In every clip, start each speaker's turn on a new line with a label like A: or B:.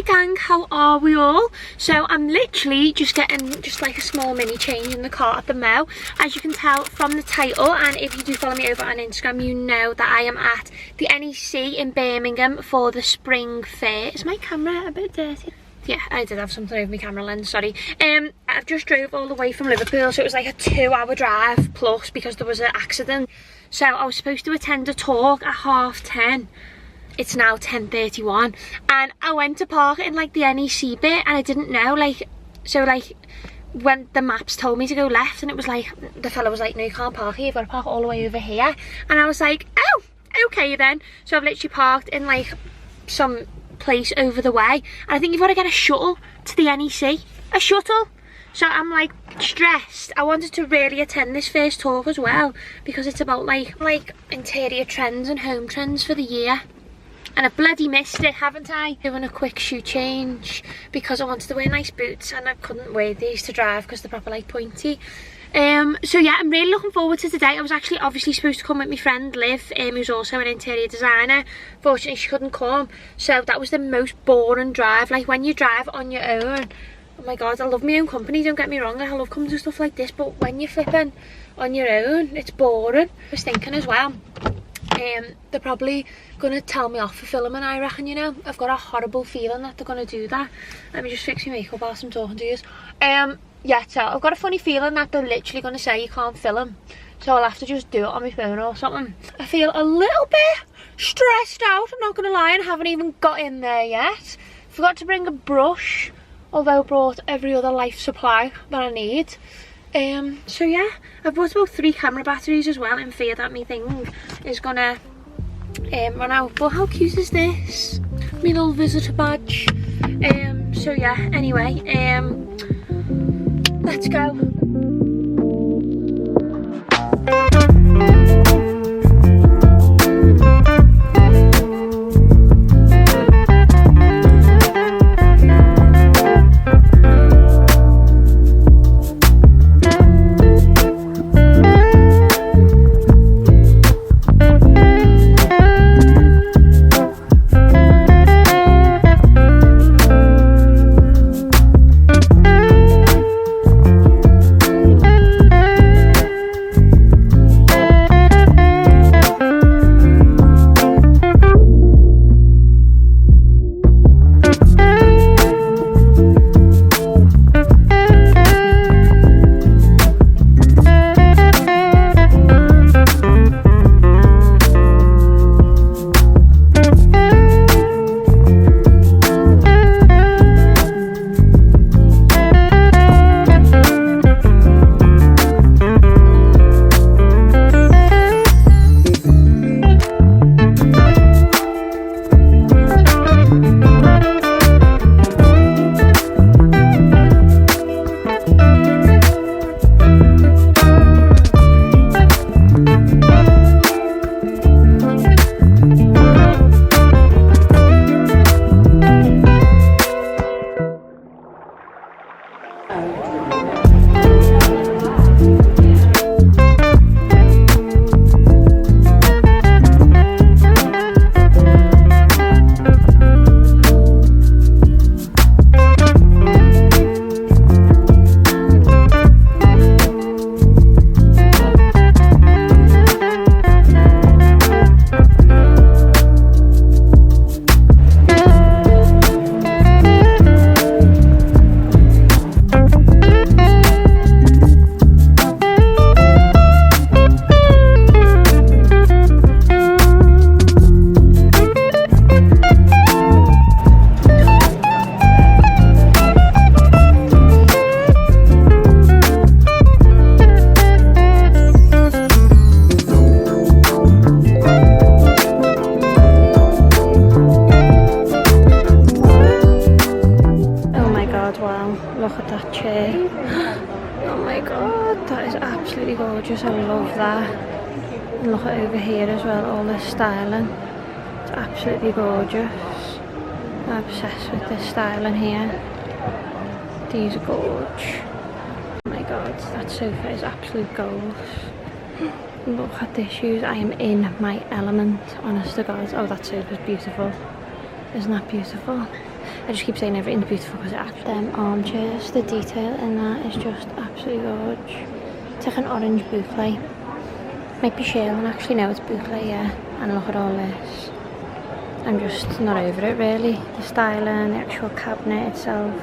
A: Hey gang, how are we all? So I'm literally just getting like a small mini change in the car at the Mo. As you can tell from the title, and if you do follow me over on Instagram, you know that I am at the NEC in Birmingham for the spring fair. Is my camera a bit dirty? Yeah, I did have something over my camera lens, sorry. I've just drove all the way from Liverpool, so it was like a 2-hour drive plus because there was an accident. So I was supposed to attend a talk at 10:30. It's now 10:31, and I went to park in like the NEC bit, and I didn't know, when the maps told me to go left, and it was like, the fella was like, no, you can't park here, you've got to park all the way over here. And I was like, oh, okay then. So I've literally parked in like some place over the way, and I think you've got to get a shuttle to the NEC. A shuttle. So I'm like stressed. I wanted to really attend this first talk as well, because it's about like interior trends and home trends for the year. And I've bloody missed it, haven't I? Doing a quick shoe change because I wanted to wear nice boots, and I couldn't wear these to drive because they're proper like pointy. So yeah, I'm really looking forward to today. I was actually obviously supposed to come with my friend Liv, who's also an interior designer. Fortunately she couldn't come, so that was the most boring drive. Like when you drive on your own, oh my god, I love my own company, don't get me wrong, I love coming to stuff like this, but when you're flipping on your own, it's boring. I was thinking as well, they're probably gonna tell me off for filming, I reckon, you know. I've got a horrible feeling that they're gonna do that. Let me just fix my makeup whilst I'm talking to you. Yeah, so I've got a funny feeling that they're literally gonna say you can't film, so I'll have to just do it on my phone or something. I feel a little bit stressed out, I'm not gonna lie, and haven't even got in there yet. Forgot to bring a brush, although I brought every other life supply that I need. So yeah, I've bought about 3 camera batteries as well, in fear that my thing is gonna run out. But how cute is this? My little visitor badge. So yeah, anyway, let's go. Gorgeous, I love that. And look at over here as well, all this styling. It's absolutely gorgeous. I'm obsessed with this styling here. These are gorgeous. Oh my god, that sofa is absolute gold. Look at this shoes. I am in my element, honest to god. Oh, that sofa's beautiful. Isn't that beautiful? I just keep saying everything's beautiful because it actually... Them armchairs, the detail in that is just absolutely gorgeous. It's like an orange boucle. Might be Sherlin, actually no, it's boucle, yeah. And look at all this. I'm just not over it really. The styling, the actual cabinet itself.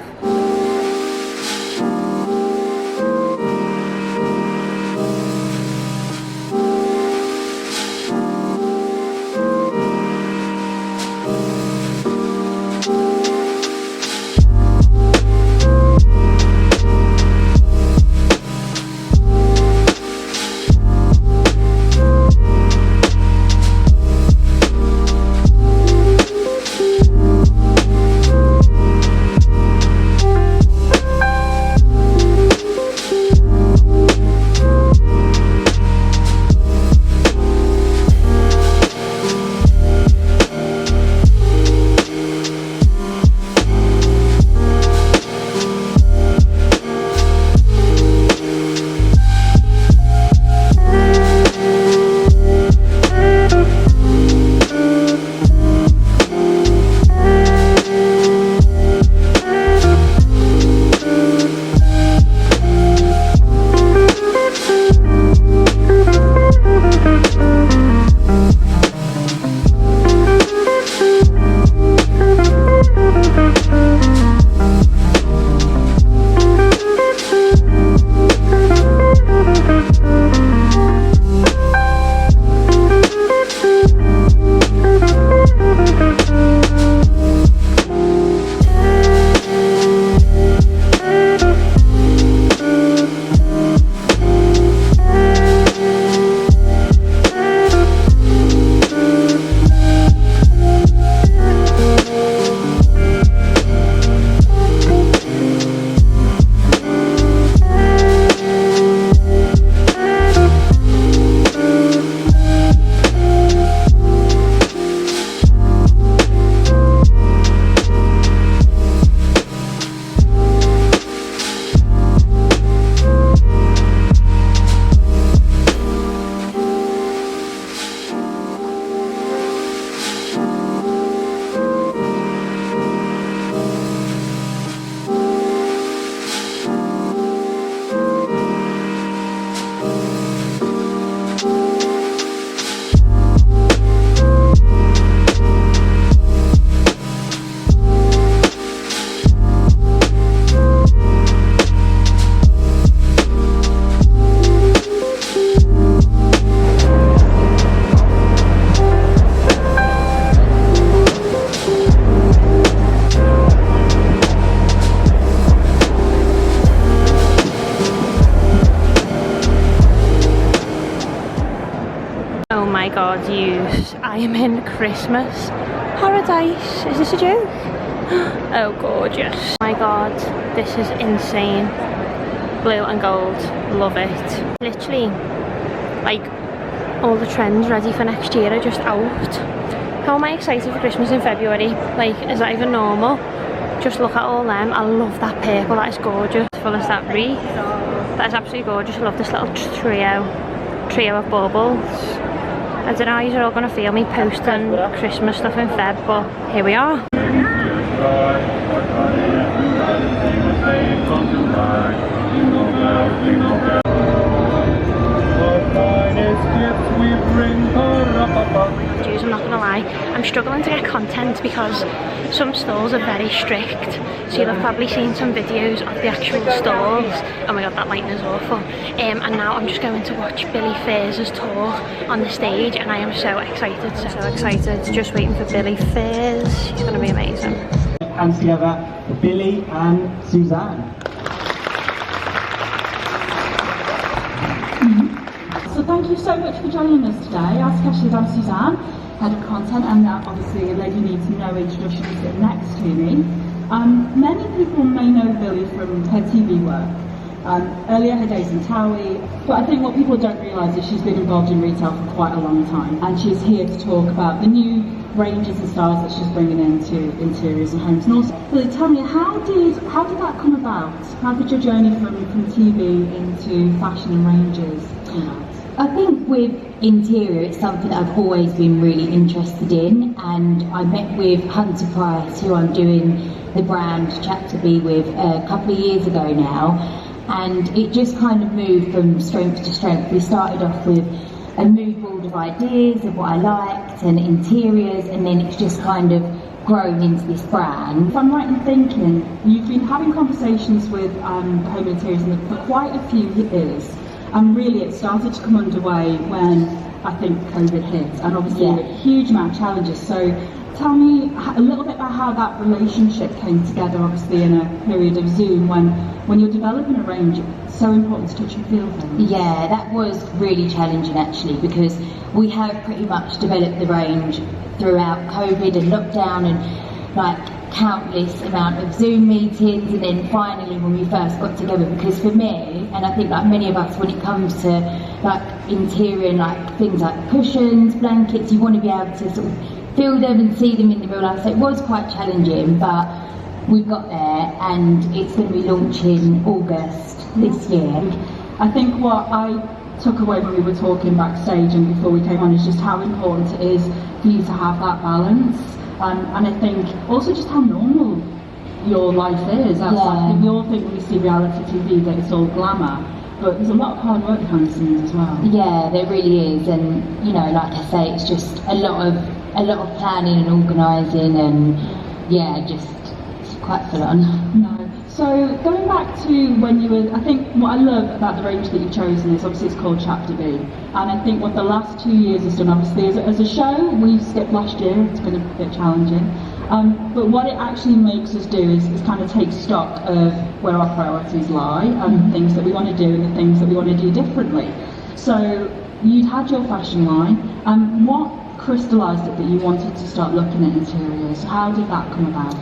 A: God, use. I am in Christmas paradise. Is this a joke? Oh, gorgeous. Oh my God, this is insane. Blue and gold, love it. Literally, like, all the trends ready for next year are just out. How am I excited for Christmas in February? Like, is that even normal? Just look at all them. I love that purple, that is gorgeous. Full as that wreath. That is absolutely gorgeous. I love this little trio of baubles. I don't know how you're all going to feel me posting Christmas stuff in Feb, but here we are. I'm not gonna lie, I'm struggling to get content because some stalls are very strict, so you'll have probably seen some videos of the actual stalls. Oh my God, that lighting is awful. And now I'm just going to watch Billie Faiers' talk on the stage, and I am so excited, so excited. Just waiting for Billie Faiers. She's gonna be amazing.
B: Hands together for Billie and Suzanne.
C: So thank you so much for joining us today. As Kesha's, I'm Suzanne, Head of Content, and obviously a lady needs no introduction sitting next to me. Many people may know Billie from her TV work. Earlier her days in Towie, but I think what people don't realise is she's been involved in retail for quite a long time, and she's here to talk about the new ranges and styles that she's bringing into interiors and homes. And also, Billie, tell me, how did that come about? How did your journey from TV into fashion and ranges come out?
D: I think with interior, it's something that I've always been really interested in, and I met with Hunter Price, who I'm doing the brand Chapter B with a couple of years ago now, and it just kind of moved from strength to strength. We started off with a mood board of ideas of what I liked and interiors, and then it's just kind of grown into this brand.
C: If I'm right in thinking, you've been having conversations with home interiors for quite a few years, and really it started to come underway when I think COVID hit, and obviously a huge amount of challenges. So tell me a little bit about how that relationship came together, obviously in a period of Zoom when you're developing a range. It's so important to touch and feel things.
D: Yeah, that was really challenging actually, because we have pretty much developed the range throughout COVID and lockdown, and like countless amount of Zoom meetings, and then finally when we first got together, because for me, and I think like many of us, when it comes to like interior and like things like cushions, blankets, you want to be able to sort of feel them and see them in the real life. So it was quite challenging, but we got there, and it's going to be launching August this year.
C: I think what I took away when we were talking backstage and before we came on is just how important it is for you to have that balance, and I think also just how normal your life is outside. I think we all think when we see reality TV that it's all glamour, but there's a lot of hard work behind the scenes as well.
D: Yeah, there really is, and you know, like I say, it's just a lot of planning and organising, and yeah, just it's quite full on.
C: No. So going back to when you were, I think what I love about the range that you've chosen is obviously it's called Chapter B, and I think what the last 2 years has done, obviously as a show, we skipped last year, it's been a bit challenging, but what it actually makes us do is kind of take stock of where our priorities lie, and the things that we want to do and the things that we want to do differently. So you'd had your fashion line, and what crystallised it that you wanted to start looking at interiors? How did that come about?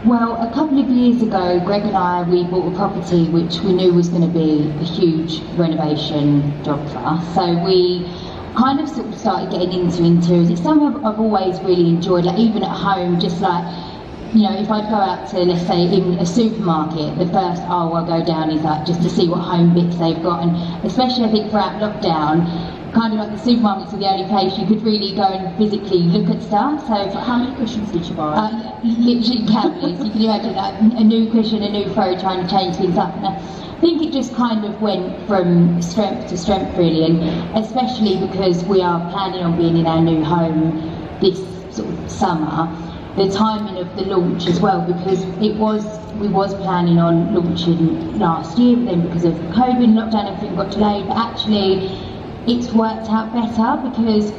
D: Well, a couple of years ago, Greg and I, we bought a property which we knew was going to be a huge renovation job for us. So we kind of sort of started getting into interiors. It's something I've always really enjoyed, like even at home, just like, you know, if I go out to, let's say, in a supermarket, the first aisle I go down is like just to see what home bits they've got, and especially I think throughout lockdown, kind of like the supermarkets are the only place you could really go and physically look at stuff. So
C: how many cushions did you buy?
D: Literally countless. You can imagine like a new cushion, a new throw, trying to change things up. And I think it just kind of went from strength to strength really, and especially because we are planning on being in our new home this sort of summer. The timing of the launch as well, because we was planning on launching last year, but then because of COVID and lockdown everything got delayed, but actually it's worked out better because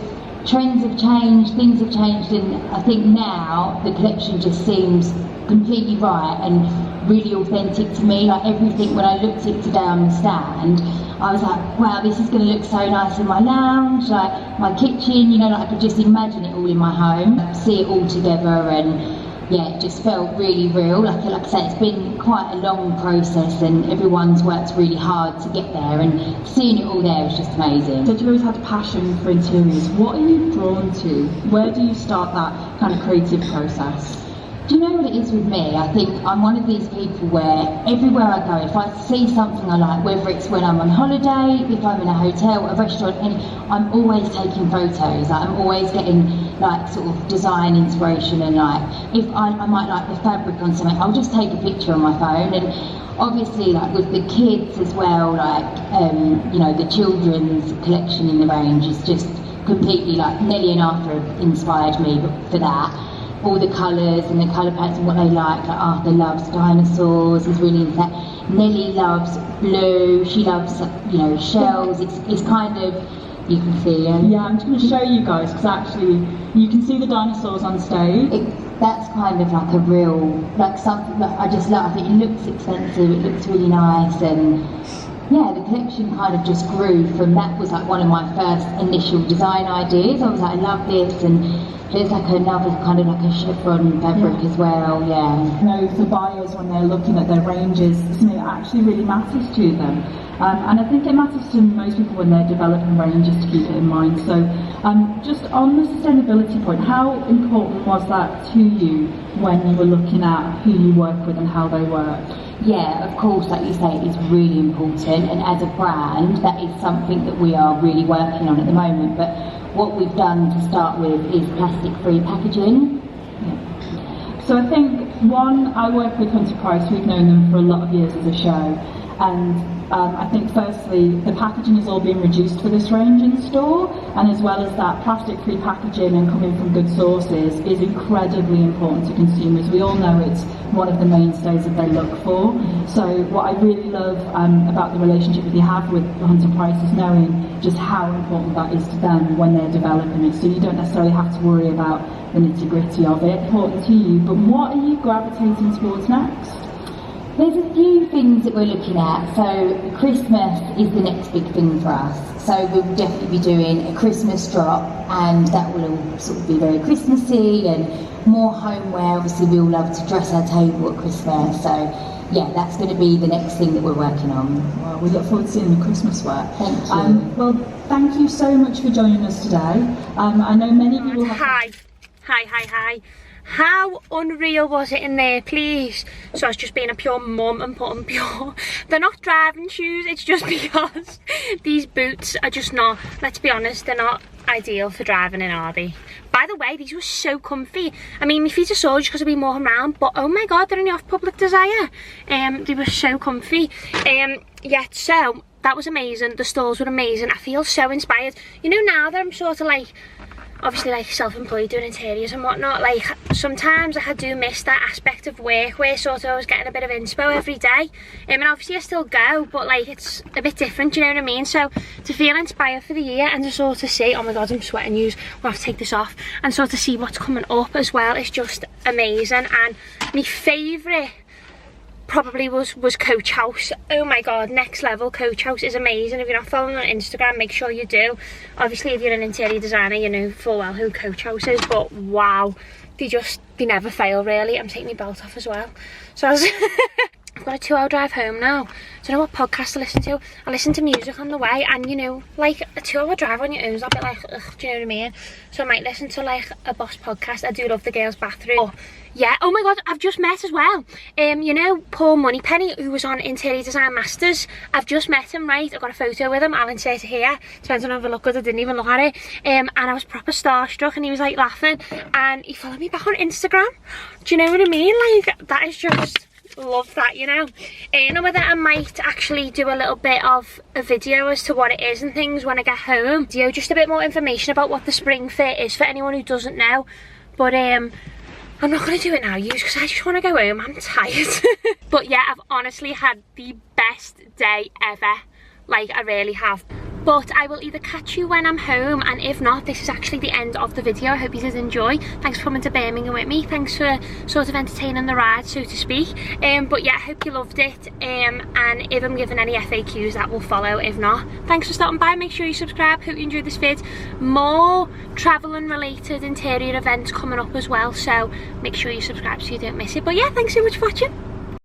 D: trends have changed, things have changed, and I think now the collection just seems completely right and really authentic to me. Like everything, when I looked at it today on the stand, I was like, wow, this is going to look so nice in my lounge, like my kitchen, you know, like I could just imagine it all in my home, see it all together, and yeah, it just felt really real. Like I say, it's been quite a long process and everyone's worked really hard to get there, and seeing it all there is just amazing.
C: So you've always had a passion for interiors. What are you drawn to? Where do you start that kind of creative process?
D: Do you know what it is with me? I think I'm one of these people where everywhere I go, if I see something I like, whether it's when I'm on holiday, if I'm in a hotel, a restaurant, I'm always taking photos. Like, I'm always getting like sort of design inspiration, and like if I might like the fabric on something, I'll just take a picture on my phone. And obviously like with the kids as well, like you know, the children's collection in the range is just completely like Nelly and Arthur have inspired me for that. All the colours and the colour palettes and what they like Arthur loves dinosaurs, he's really into that. Nelly loves blue, she loves, you know, shells. It's kind of, you can see.
C: Yeah, I'm just going to show you guys, because actually you can see the dinosaurs on stage.
D: That's kind of like a real, like something that I just love. I think it looks expensive, it looks really nice, and yeah, the collection kind of just grew from that. Was like one of my first initial design ideas. I was like, I love this, and there's like another kind of like a chiffon fabric as well, yeah.
C: You know, for buyers when they're looking at their ranges, something that actually really matters to them. And I think it matters to most people when they're developing ranges to keep it in mind. So just on the sustainability point, how important was that to you when you were looking at who you work with and how they work?
D: Yeah, of course, like you say, it's really important, and as a brand, that is something that we are really working on at the moment. But what we've done to start with is plastic-free packaging.
C: So I think, I work with Hunter Price, we've known them for a lot of years as a show, and I think firstly, the packaging has all been reduced for this range in store, and as well as that, plastic-free packaging and coming from good sources is incredibly important to consumers. We all know it's one of the mainstays that they look for. So what I really love about the relationship that you have with Hunter Price is knowing just how important that is to them when they're developing it. So you don't necessarily have to worry about the nitty-gritty of it. Important to you, but what are you gravitating towards next?
D: There's a few things that we're looking at. So Christmas is the next big thing for us. So we'll definitely be doing a Christmas drop, and that will all sort of be very Christmassy and more homeware. Obviously we all love to dress our table at Christmas. So yeah, that's going to be the next thing that we're working on.
C: Well, we look forward to seeing the Christmas work.
D: Thank you.
C: Well, thank you so much for joining us today. I know many people have...
A: Hi. How unreal was it in there, please? So I was just being a pure mum and putting pure... They're not driving shoes, it's just because these boots are just not, let's be honest, they're not ideal for driving in, are they? By the way, these were so comfy. I mean, my feet are sore just because I've been walking around, but oh my god, they're only off Public Desire. They were so comfy. Yeah, so that was amazing. The stalls were amazing. I feel so inspired. You know, now that I'm sort of like, obviously like self-employed doing interiors and whatnot, like sometimes I do miss that aspect of work where sort of I was getting a bit of inspo every day, and obviously I still go, but like it's a bit different, do you know what I mean? So to feel inspired for the year and to sort of see, oh my god, I'm sweating, we'll have to take this off, and sort of see what's coming up as well, it's just amazing. And my favourite probably was Coach House. Oh my god, next level. Coach House is amazing. If you're not following on Instagram, make sure you do. Obviously if you're an interior designer, you know full well who Coach House is, but wow, they never fail really. I'm taking my belt off as well, so I've got a 2-hour drive home now. So I know what podcast to listen to. I listen to music on the way, and you know, like a 2-hour drive on your own is a bit like, ugh, do you know what I mean? So I might listen to like a Boss podcast. I do love the girls' bathroom. Oh, yeah, oh my god, I've just met as well. You know, Paul Moneypenny, who was on Interior Design Masters. I've just met him, right? I got a photo with him. I'll insert it here. Depends on if I look good, I didn't even look at it. And I was proper starstruck, and he was like laughing, and he followed me back on Instagram. Do you know what I mean? Like, that is just... love that, you know. I know whether I might actually do a little bit of a video as to what it is and things when I get home. You know, just a bit more information about what the spring fit is for anyone who doesn't know. But I'm not going to do it now, because I just want to go home. I'm tired. But yeah, I've honestly had the best day ever. Like, I really have. But I will either catch you when I'm home, and if not, this is actually the end of the video. I hope you did enjoy. Thanks for coming to Birmingham with me. Thanks for sort of entertaining the ride, so to speak. But yeah, I hope you loved it. And if I'm giving any FAQs, that will follow. If not, thanks for stopping by. Make sure you subscribe. Hope you enjoyed this vid. More travelling related interior events coming up as well, so make sure you subscribe so you don't miss it. But yeah, thanks so much for watching.